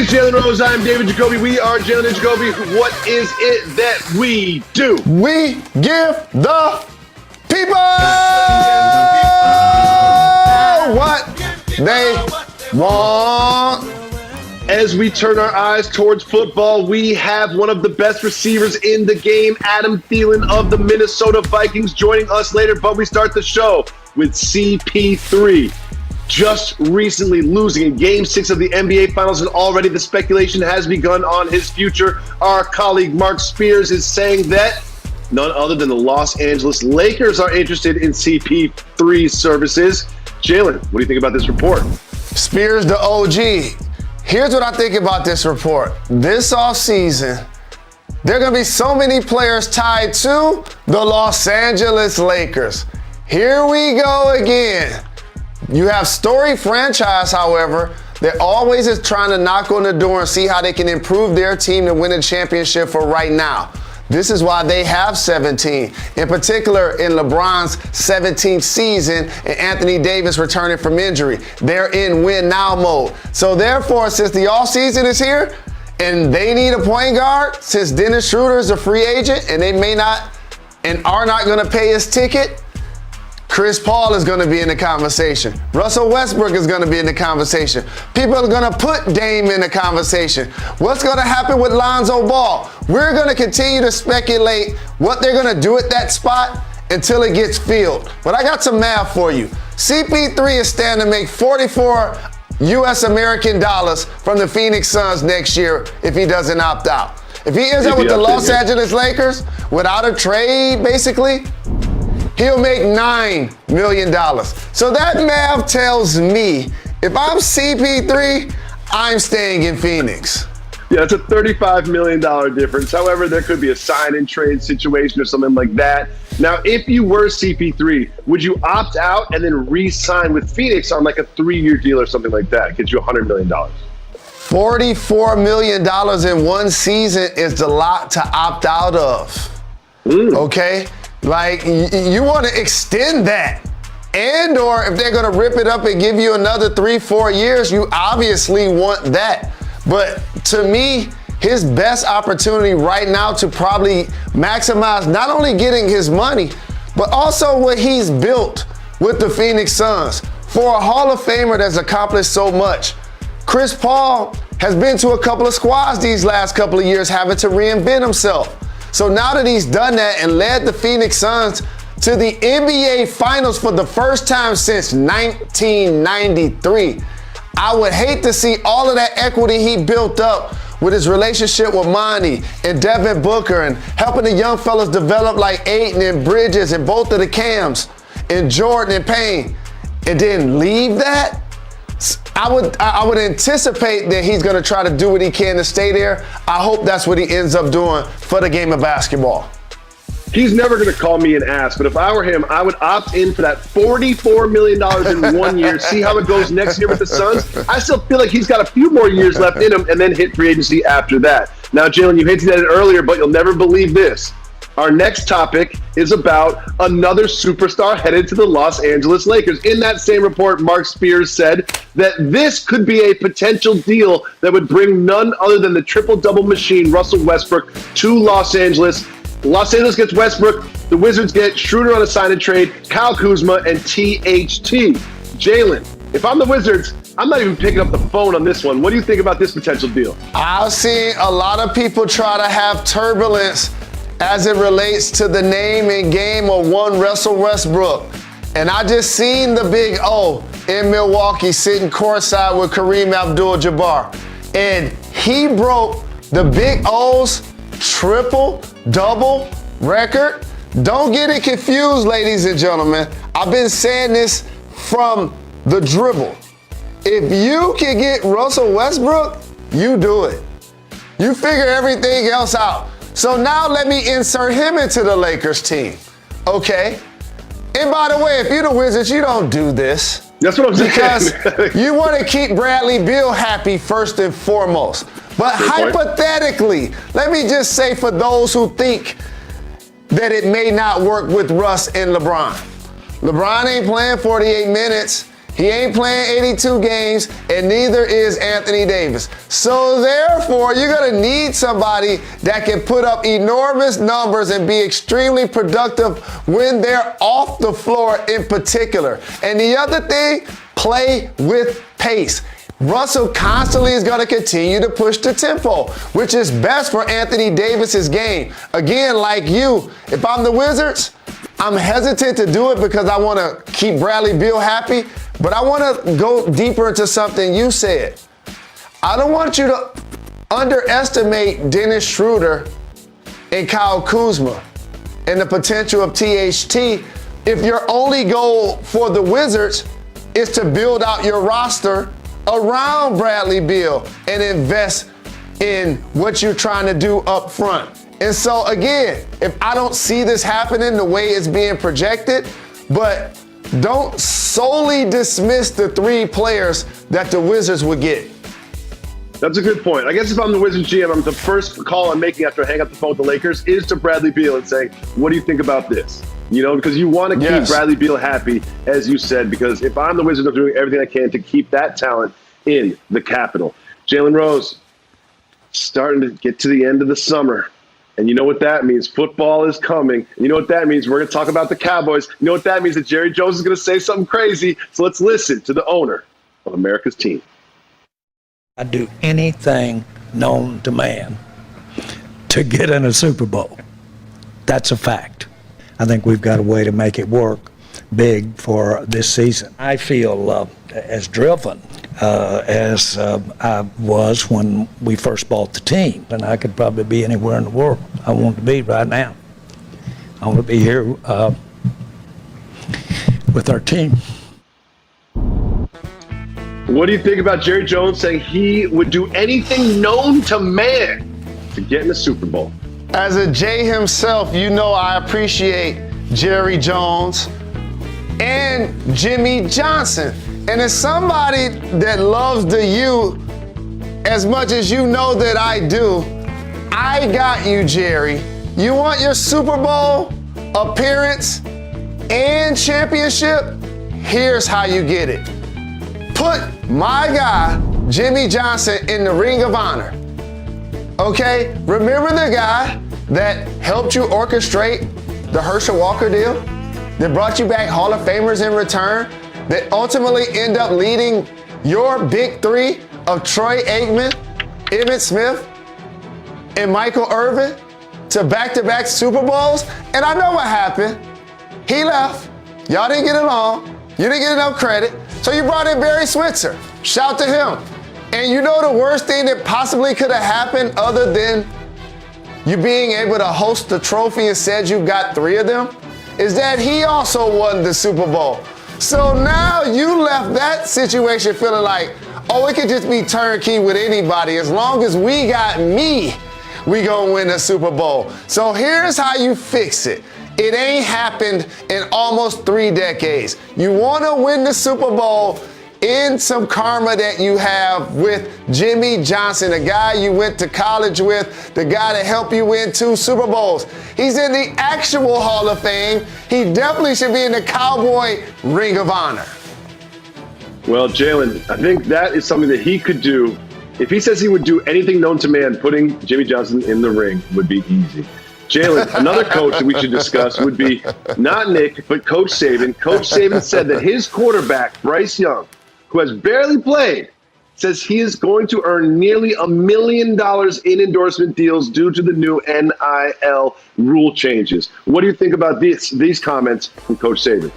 is Jalen Rose. I'm David Jacoby. We are Jalen Jacoby. What is it that we do? We give the people what they want. As we turn our eyes towards football, we have one of the best receivers in the game, Adam Thielen of the Minnesota Vikings, joining us later. But we start the show with CP3. Just recently losing in Game 6 of the NBA Finals, and already the speculation has begun on his future. Our colleague Mark Spears is saying that none other than the Los Angeles Lakers are interested in CP3's services. Jalen, what do you think about this report? Spears the OG. Here's what I think about this report. This offseason, there are going to be so many players tied to the Los Angeles Lakers. Here we go again. You have Story franchise, however, that always is trying to knock on the door and see how they can improve their team to win a championship for right now. This is why they have 17. In particular, in LeBron's 17th season and Anthony Davis returning from injury. They're in win now mode. So therefore, since the offseason is here and they need a point guard, since Dennis Schroeder is a free agent and they may not and are not going to pay his ticket, Chris Paul is going to be in the conversation. Russell Westbrook is going to be in the conversation. People are going to put Dame in the conversation. What's going to happen with Lonzo Ball? We're going to continue to speculate what they're going to do at that spot until it gets filled. But I got some math for you. CP3 is standing to make 44 U.S. American dollars from the Phoenix Suns next year if he doesn't opt out. If he ends up with the Los Angeles Lakers without a trade, basically, he'll make $9 million. So that math tells me if I'm CP3, I'm staying in Phoenix. Yeah, it's a $35 million difference. However, there could be a sign-and trade situation or something like that. Now, if you were CP3, would you opt out and then re-sign with Phoenix on like a 3-year deal or something like that? Get you $100 million. $44 million in one season is a lot to opt out of. Okay? Like, you want to extend that. And or if they're going to rip it up and give you another 3-4 years, you obviously want that. But to me, his best opportunity right now to probably maximize not only getting his money, but also what he's built with the Phoenix Suns. For a Hall of Famer that's accomplished so much, Chris Paul has been to a couple of squads these last couple of years having to reinvent himself. So now that he's done that and led the Phoenix Suns to the NBA Finals for the first time since 1993, I would hate to see all of that equity he built up with his relationship with Monty and Devin Booker and helping the young fellas develop like Ayton and Bridges and both of the Cams and Jordan and Payne, and then leave that. I would anticipate that he's going to try to do what he can to stay there. I hope that's what he ends up doing for the game of basketball. He's never going to call me an ass, but if I were him, I would opt in for that $44 million in 1 year, see how it goes next year with the Suns. I still feel like he's got a few more years left in him and then hit free agency after that. Now, Jalen, you hinted at it earlier, but you'll never believe this. Our next topic is about another superstar headed to the Los Angeles Lakers. In that same report, Mark Spears said that this could be a potential deal that would bring none other than the triple-double machine, Russell Westbrook, to Los Angeles. Los Angeles gets Westbrook. The Wizards get Schroeder on a sign-and-trade, Kyle Kuzma, and THT. Jalen, if I'm the Wizards, I'm not even picking up the phone on this one. What do you think about this potential deal? I've seen a lot of people try to have turbulence as it relates to the name and game of one Russell Westbrook. And I just seen the big O in Milwaukee sitting courtside with Kareem Abdul-Jabbar. And he broke the big O's triple-double record. Don't get it confused, ladies and gentlemen. I've been saying this from the dribble. If you can get Russell Westbrook, you do it. You figure everything else out. So now let me insert him into the Lakers team, okay? And by the way, if you're the Wizards, you don't do this. That's what I'm saying. Because you want to keep Bradley Beal happy first and foremost. But hypothetically, let me just say for those who think that it may not work with Russ and LeBron. LeBron ain't playing 48 minutes. He ain't playing 82 games, and neither is Anthony Davis. So therefore, you're gonna need somebody that can put up enormous numbers and be extremely productive when they're off the floor in particular. And the other thing, play with pace. Russell constantly is going to continue to push the tempo, which is best for Anthony Davis's game. Again, like you, if I'm the Wizards, I'm hesitant to do it because I want to keep Bradley Beal happy, but I want to go deeper into something you said. I don't want you to underestimate Dennis Schroeder and Kyle Kuzma and the potential of THT if your only goal for the Wizards is to build out your roster around Bradley Beal and invest in what you're trying to do up front. And so again, if I don't see this happening the way it's being projected, but don't solely dismiss the 3 players that the Wizards would get. That's a good point. I guess if I'm the Wizards GM, the first call I'm making after I hang up the phone with the Lakers is to Bradley Beal and saying, what do you think about this? You know, because you want to keep Bradley Beal happy, as you said, because if I'm the Wizards, I'm doing everything I can to keep that talent in the capital. Jalen Rose, starting to get to the end of the summer. And you know what that means? Football is coming. And you know what that means? We're going to talk about the Cowboys. You know what that means? That Jerry Jones is going to say something crazy. So let's listen to the owner of America's team. I'd do anything known to man to get in a Super Bowl. That's a fact. I think we've got a way to make it work big for this season. I feel as driven as I was when we first bought the team, and I could probably be anywhere in the world I want to be right now. I want to be here with our team. What do you think about Jerry Jones saying he would do anything known to man to get in the Super Bowl? As a J himself, you know I appreciate Jerry Jones and Jimmy Johnson. And as somebody that loves the U as much as you know that I do, I got you, Jerry. You want your Super Bowl appearance and championship? Here's how you get it. Put my guy, Jimmy Johnson, in the Ring of Honor. Okay? Remember the guy that helped you orchestrate the Herschel Walker deal? That brought you back Hall of Famers in return? That ultimately end up leading your big 3 of Troy Aikman, Emmitt Smith, and Michael Irvin to back-to-back Super Bowls? And I know what happened. He left. Y'all didn't get along. You didn't get enough credit. So you brought in Barry Switzer. Shout to him. And you know the worst thing that possibly could have happened other than you being able to host the trophy and said you got 3 of them? Is that he also won the Super Bowl. So now you left that situation feeling like, oh, it could just be turnkey with anybody. As long as we got me, we gonna win the Super Bowl. So here's how you fix it. It ain't happened in almost 3 decades. You wanna win the Super Bowl in some karma that you have with Jimmy Johnson, the guy you went to college with, the guy that helped you win 2 Super Bowls. He's in the actual Hall of Fame. He definitely should be in the Cowboy Ring of Honor. Well, Jalen, I think that is something that he could do. If he says he would do anything known to man, putting Jimmy Johnson in the ring would be easy. Jalen, another coach that we should discuss would be not Nick, but Coach Saban. Coach Saban said that his quarterback, Bryce Young, who has barely played, says he is going to earn nearly $1 million in endorsement deals due to the new NIL rule changes. What do you think about these comments from Coach Saban?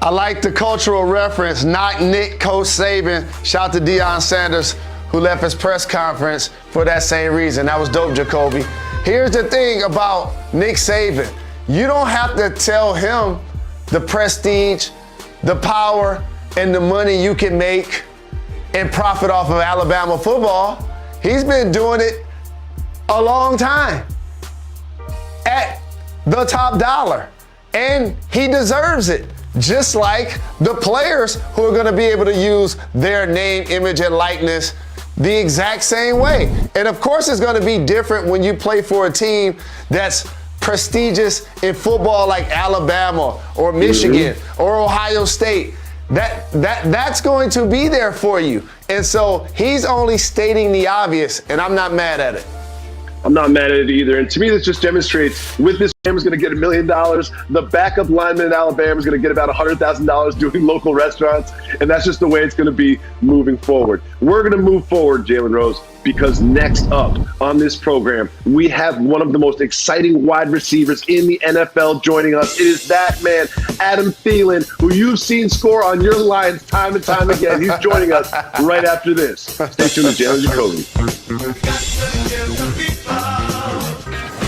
I like the cultural reference, not Nick, Coach Saban. Shout out to Deion Sanders, who left his press conference for that same reason. That was dope, Jacoby. Here's the thing about Nick Saban. You don't have to tell him the prestige, the power, and the money you can make and profit off of Alabama football. He's been doing it a long time at the top dollar, and he deserves it. Just like the players who are gonna be able to use their name, image, and likeness the exact same way. And of course it's gonna be different when you play for a team that's prestigious in football like Alabama or Michigan or Ohio State. that's going to be there for you. And so he's only stating the obvious, and I'm not mad at it. I'm not mad at it either. And to me, this just demonstrates with this, Alabama's going to get $1 million. The backup lineman in Alabama is going to get about $100,000 doing local restaurants. And that's just the way it's going to be moving forward. We're going to move forward, Jalen Rose, because next up on this program, we have one of the most exciting wide receivers in the NFL joining us. It is that man, Adam Thielen, who you've seen score on your Lions time and time again. He's joining us right after this. Stay tuned to Jalen Jacoby.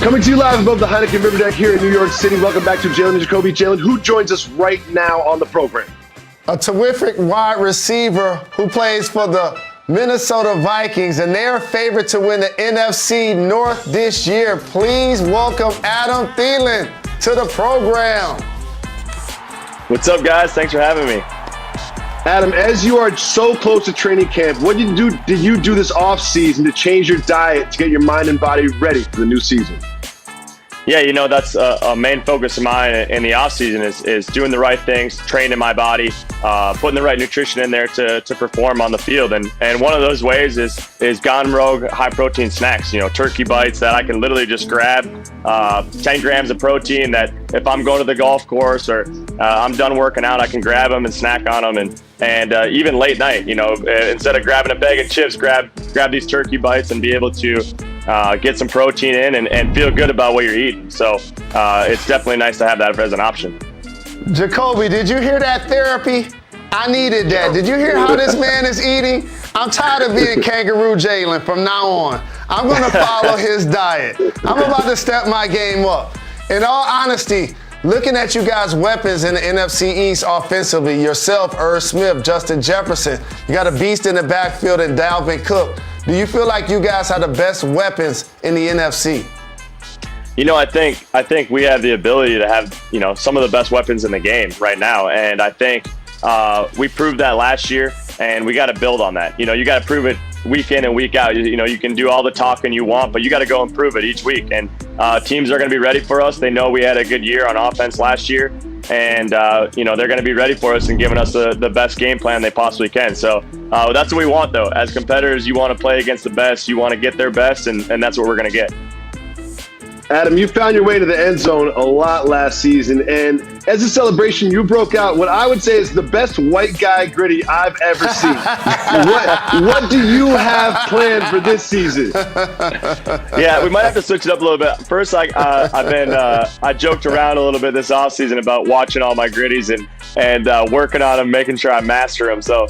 Coming to you live above the Heineken River Deck here in New York City. Welcome back to Jalen Jacoby. Jalen, who joins us right now on the program? A terrific wide receiver who plays for the Minnesota Vikings, and they're favored to win the NFC North this year. Please welcome Adam Thielen to the program. What's up, guys? Thanks for having me. Adam, as you are so close to training camp, what did you do this offseason to change your diet to get your mind and body ready for the new season? Yeah, that's a main focus of mine in the offseason is doing the right things, training my body, putting the right nutrition in there to perform on the field. And one of those ways is Gone Rogue high-protein snacks, turkey bites that I can literally just grab 10 grams of protein that if I'm going to the golf course or I'm done working out, I can grab them and snack on them. And even late night, instead of grabbing a bag of chips, grab these turkey bites and be able to get some protein in and feel good about what you're eating. So it's definitely nice to have that as an option. Jacoby, did you hear that therapy? I needed that. Did you hear how this man is eating? I'm tired of being Kangaroo Jalen from now on. I'm going to follow his diet. I'm about to step my game up. In all honesty, looking at you guys' weapons in the NFC East offensively, yourself, Irv Smith, Justin Jefferson, you got a beast in the backfield in Dalvin Cook. Do you feel like you guys have the best weapons in the NFC? I think we have the ability to have, some of the best weapons in the game right now. And I think we proved that last year, and we got to build on that. You got to prove it week in and week out. You can do all the talking you want, but you got to go and prove it each week. And teams are going to be ready for us. They know we had a good year on offense last year. And, they're going to be ready for us and giving us the best game plan they possibly can. So that's what we want, though. As competitors, you want to play against the best. You want to get their best, and that's what we're going to get. Adam, you found your way to the end zone a lot last season, and as a celebration, you broke out what I would say is the best white guy gritty I've ever seen. What do you have planned for this season? Yeah, we might have to switch it up a little bit. First, I joked around a little bit this offseason about watching all my gritties and working on them, making sure I master them. So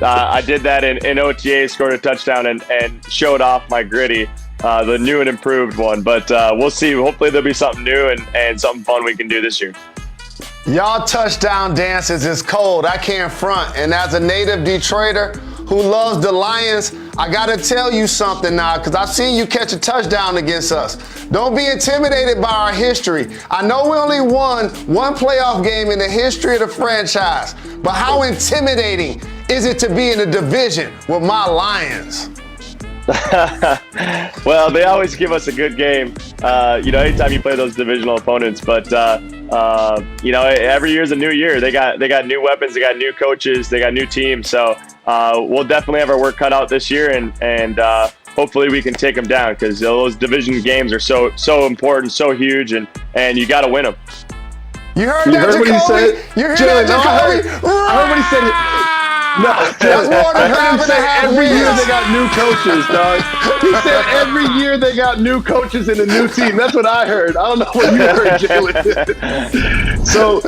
I did that in OTA, scored a touchdown, and showed off my gritty. The new and improved one, but we'll see. Hopefully there'll be something new and something fun we can do this year. Y'all touchdown dances is cold. I can't front. And as a native Detroiter who loves the Lions, I got to tell you something now, because I've seen you catch a touchdown against us. Don't be intimidated by our history. I know we only won one playoff game in the history of the franchise, but how intimidating is it to be in a division with my Lions? Well, they always give us a good game, anytime you play those divisional opponents. But, every year's a new year. They got new weapons, they got new coaches, they got new teams. So we'll definitely have our work cut out this year, and hopefully we can take them down, because those division games are so important, so huge, and you got to win them. You heard that, what he said? You heard Jalen, that, Jacoby? I heard what he said. No, I heard him say every year they got new coaches, dog. He said every year they got new coaches and a new team. That's what I heard. I don't know what you heard, Jalen. So,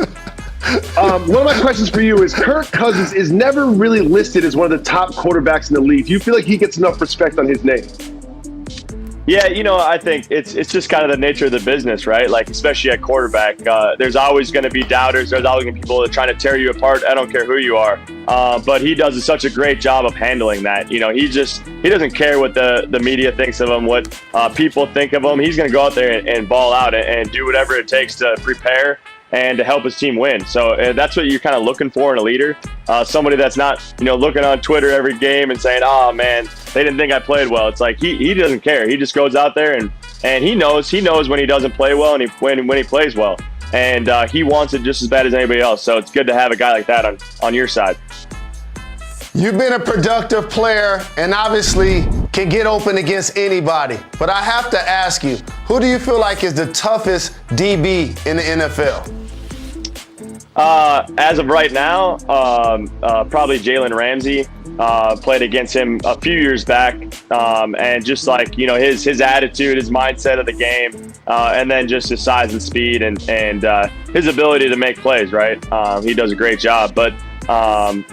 one of my questions for you is, Kirk Cousins is never really listed as one of the top quarterbacks in the league. Do you feel like he gets enough respect on his name? Yeah, I think it's just kind of the nature of the business, right? Like, especially at quarterback, there's always going to be doubters. There's always going to be people that are trying to tear you apart. I don't care who you are. But he does such a great job of handling that. He doesn't care what the media thinks of him, what people think of him. He's going to go out there and ball out and do whatever it takes to prepare and to help his team win. So that's what you're kind of looking for in a leader. Somebody that's not, looking on Twitter every game and saying, oh man, they didn't think I played well. It's like, he doesn't care. He just goes out there and he knows when he doesn't play well and when he plays well. and he wants it just as bad as anybody else. So it's good to have a guy like that on your side. You've been a productive player and obviously can get open against anybody. But I have to ask you, who do you feel like is the toughest DB in the NFL? As of right now, probably Jalen Ramsey. Played against him a few years back, and just like, you know, his attitude, his mindset of the game, and then just his size and speed and his ability to make plays, right? He does a great job, but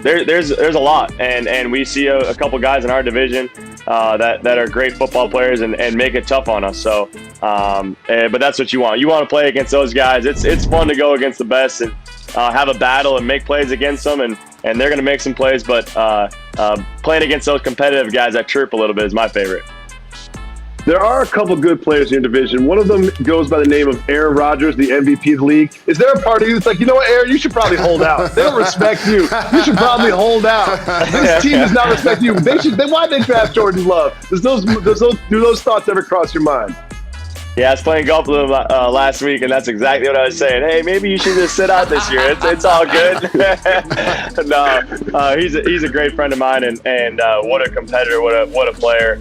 there's a lot, and we see a couple guys in our division that are great football players and make it tough on us. So, but that's what you want. You want to play against those guys. It's fun to go against the best and have a battle and make plays against them, and they're going to make some plays, but playing against those competitive guys that chirp a little bit is my favorite. There are a couple good players in your division. One of them goes by the name of Aaron Rodgers, the MVP of the league. Is there a part of you that's like, you know what, Aaron, you should probably hold out. They don't respect you. You should probably hold out. This team does not respect you. Why they draft Jordan Love? Do those thoughts ever cross your mind? Yeah, I was playing golf with him last week, and that's exactly what I was saying. Hey, maybe you should just sit out this year. It's all good. No, he's a great friend of mine, and what a competitor, what a player.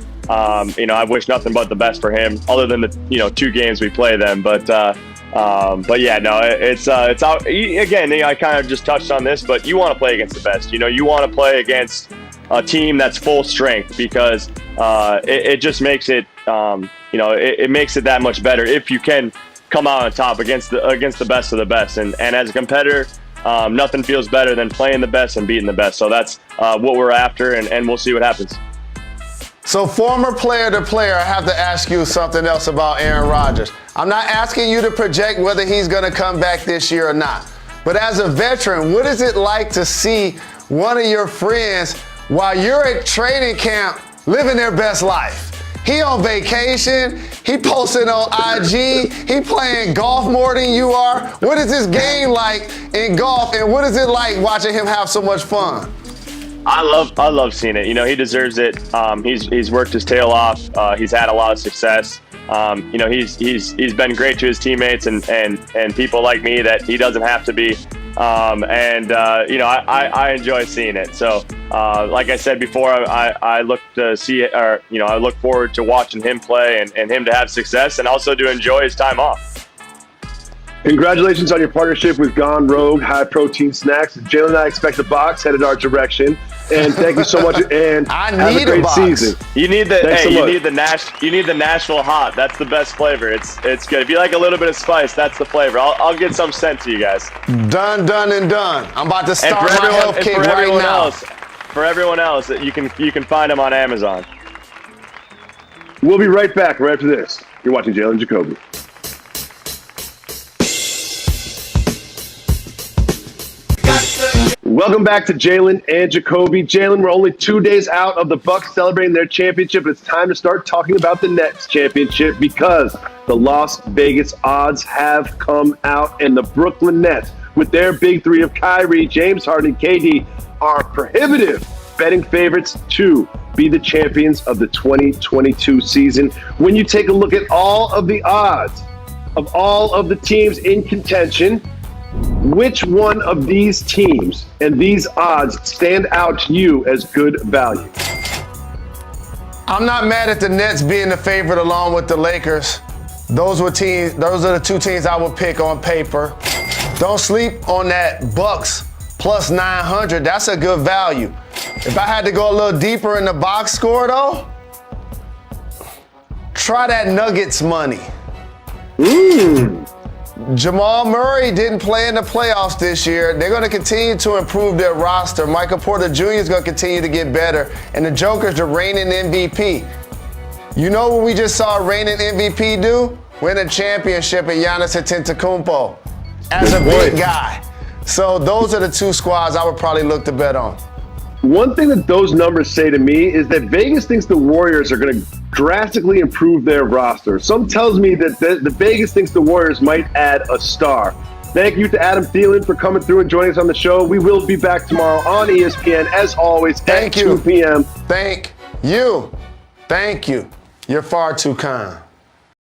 You know, I wish nothing but the best for him, other than the 2 games we play them. But yeah, no, it's out again. I kind of just touched on this, but you want to play against the best. You know, you want to play against a team that's full strength, because it just makes it. It makes it that much better if you can come out on top against the best of the best. And as a competitor, nothing feels better than playing the best and beating the best. So that's what we're after, and we'll see what happens. So former player to player, I have to ask you something else about Aaron Rodgers. I'm not asking you to project whether he's going to come back this year or not. But as a veteran, what is it like to see one of your friends while you're at training camp living their best life? He on vacation, he posting on IG, he playing golf more than you are. What is this game like in golf, and what is it like watching him have so much fun? I love seeing it. You know, he deserves it. He's worked his tail off. He's had a lot of success. He's been great to his teammates and people like me that he doesn't have to be. I enjoy seeing it. So, like I said before, I look to see, I look forward to watching him play and him to have success, and also to enjoy his time off. Congratulations on your partnership with Gone Rogue High Protein Snacks. Jalen and I expect a box headed our direction. And thank you so much. And I have need a great a box. season. You need the Thanks you need the Nashville hot. That's the best flavor. It's good. If you like a little bit of spice, that's the flavor. I'll get some sent to you guys. Done, and done. I'm about to start my health kick for right everyone now. For everyone else, you can find them on Amazon. We'll be right back right after this. You're watching Jalen Jacoby. Welcome back to Jalen and Jacoby. Jalen, we're only 2 days out of the Bucks celebrating their championship, but it's time to start talking about the Nets championship, because the Las Vegas odds have come out, and the Brooklyn Nets, with their big 3 of Kyrie, James Harden, and KD, are prohibitive betting favorites to be the champions of the 2022 season. When you take a look at all of the odds of all of the teams in contention, which one of these teams and these odds stand out to you as good value? I'm not mad at the Nets being the favorite along with the Lakers. Those are the 2 teams I would pick on paper. Don't sleep on that Bucks plus 900. That's a good value. If I had to go a little deeper in the box score though, try that Nuggets money. Jamal Murray didn't play in the playoffs this year. They're going to continue to improve their roster. Michael Porter Jr. is going to continue to get better. And the Joker's the reigning MVP. You know what we just saw reigning MVP do? Win a championship at Giannis Antetokounmpo as a big guy. So those are the 2 squads I would probably look to bet on. One thing that those numbers say to me is that Vegas thinks the Warriors are going to drastically improve their roster. Some tells me that the Vegas thinks the Warriors might add a star. Thank you to Adam Thielen for coming through and joining us on the show. We will be back tomorrow on ESPN, as always, at 2 p.m. Thank you. You're far too kind.